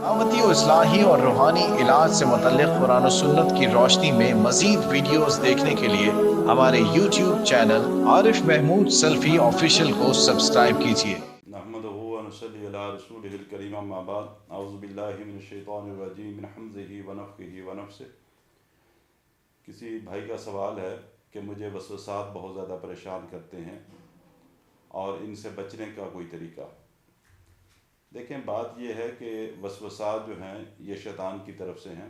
دعوتی و اصلاحی اور روحانی علاج سے متعلق قرآن و سنت کی روشنی میں مزید ویڈیوز دیکھنے کے لیے ہمارے یوٹیوب چینل عارف محمود سلفی آفیشیل کو سبسکرائب کیجیے۔ نحمدہ و نصلی علی رسولہ الکریم، اما بعد، اعوذ باللہ من الشیطان الرجیم من حمزہ ونفخہ ونفثہ۔ کسی بھائی کا سوال ہے کہ مجھے وسوسات بہت زیادہ پریشان کرتے ہیں اور ان سے بچنے کا کوئی طریقہ۔ دیکھیں، بات یہ ہے کہ وسوسات جو ہیں یہ شیطان کی طرف سے ہیں۔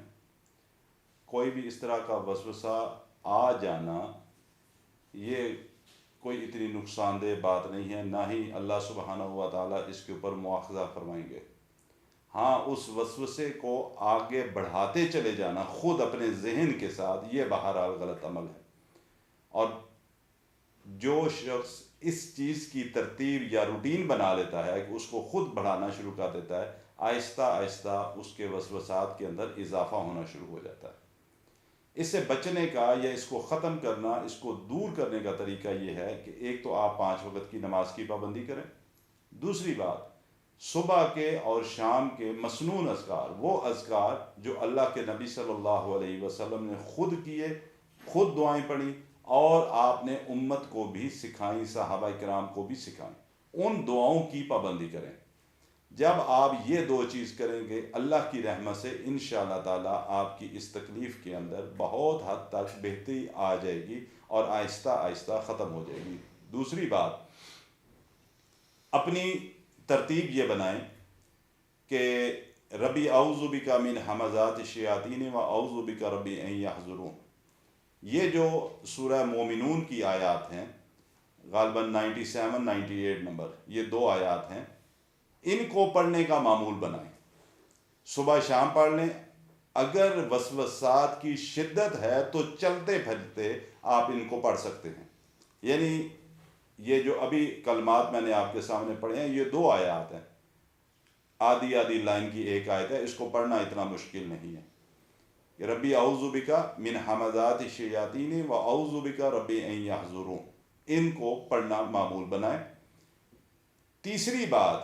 کوئی بھی اس طرح کا وسوسہ آ جانا یہ کوئی اتنی نقصان دہ بات نہیں ہے، نہ ہی اللہ سبحانہ و تعالیٰ اس کے اوپر مواخذہ فرمائیں گے۔ ہاں، اس وسوسے کو آگے بڑھاتے چلے جانا خود اپنے ذہن کے ساتھ، یہ بہرحال غلط عمل ہے۔ اور جو شخص اس چیز کی ترتیب یا روٹین بنا لیتا ہے کہ اس کو خود بڑھانا شروع کر دیتا ہے، آہستہ آہستہ اس کے وسوسات کے اندر اضافہ ہونا شروع ہو جاتا ہے۔ اس سے بچنے کا یا اس کو ختم کرنا، اس کو دور کرنے کا طریقہ یہ ہے کہ ایک تو آپ 5 وقت کی نماز کی پابندی کریں۔ دوسری بات، صبح کے اور شام کے مسنون اذکار، وہ اذکار جو اللہ کے نبی صلی اللہ علیہ وسلم نے خود کیے، خود دعائیں پڑھی اور آپ نے امت کو بھی سکھائیں، صحابہ کرام کو بھی سکھائیں، ان دعاؤں کی پابندی کریں۔ جب آپ یہ 2 چیز کریں گے، اللہ کی رحمت سے انشاءاللہ تعالیٰ آپ کی اس تکلیف کے اندر بہت حد تک بہتری آ جائے گی اور آہستہ آہستہ ختم ہو جائے گی۔ دوسری بات، اپنی ترتیب یہ بنائیں کہ ربی اعوذ بک من ہمزات الشیاطین و اعوذ بک ربی ان یحضرون۔ یہ جو سورہ مومنون کی آیات ہیں، غالباً 97 98 نمبر، یہ 2 آیات ہیں، ان کو پڑھنے کا معمول بنائیں۔ صبح شام پڑھ لیں۔ اگر وسوسات کی شدت ہے تو چلتے پھرتے آپ ان کو پڑھ سکتے ہیں۔ یعنی یہ جو ابھی کلمات میں نے آپ کے سامنے پڑھے ہیں، یہ 2 آیات ہیں، آدھی آدھی لائن کی ایک آیت ہے، اس کو پڑھنا اتنا مشکل نہیں ہے۔ ربی اعوذ بک من ہمزات الشیاطین و اعوذ بک ربی ان یحضرون، ان کو پڑھنا معمول بنائیں۔ تیسری بات،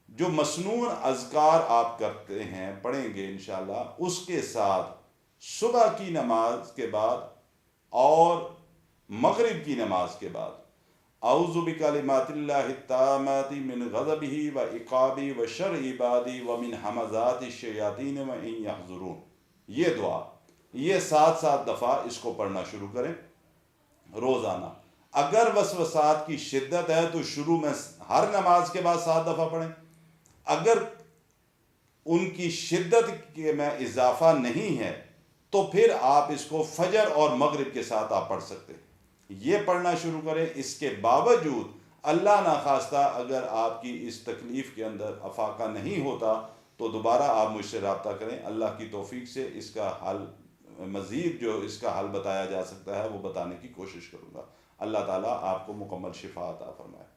جو مسنون اذکار آپ کرتے ہیں، پڑھیں گے انشاءاللہ، اس کے ساتھ صبح کی نماز کے بعد اور مغرب کی نماز کے بعد اعوذ بکلمات اللہ التامات من غضبہ و عقابہ و شر عبادہ و من ہمزات الشیاطین و ان یحضرون، یہ دعا، یہ 7 دفعہ اس کو پڑھنا شروع کریں روزانہ۔ اگر وسوسات کی شدت ہے تو شروع میں ہر نماز کے بعد 7 دفعہ پڑھیں۔ اگر ان کی شدت کے میں اضافہ نہیں ہے تو پھر آپ اس کو فجر اور مغرب کے ساتھ آپ پڑھ سکتے ہیں۔ یہ پڑھنا شروع کریں۔ اس کے باوجود اللہ نخواستہ اگر آپ کی اس تکلیف کے اندر افاقہ نہیں ہوتا تو دوبارہ آپ مجھ سے رابطہ کریں۔ اللہ کی توفیق سے اس کا حل، مزید جو اس کا حل بتایا جا سکتا ہے وہ بتانے کی کوشش کروں گا۔ اللہ تعالیٰ آپ کو مکمل شفا عطا فرمائے۔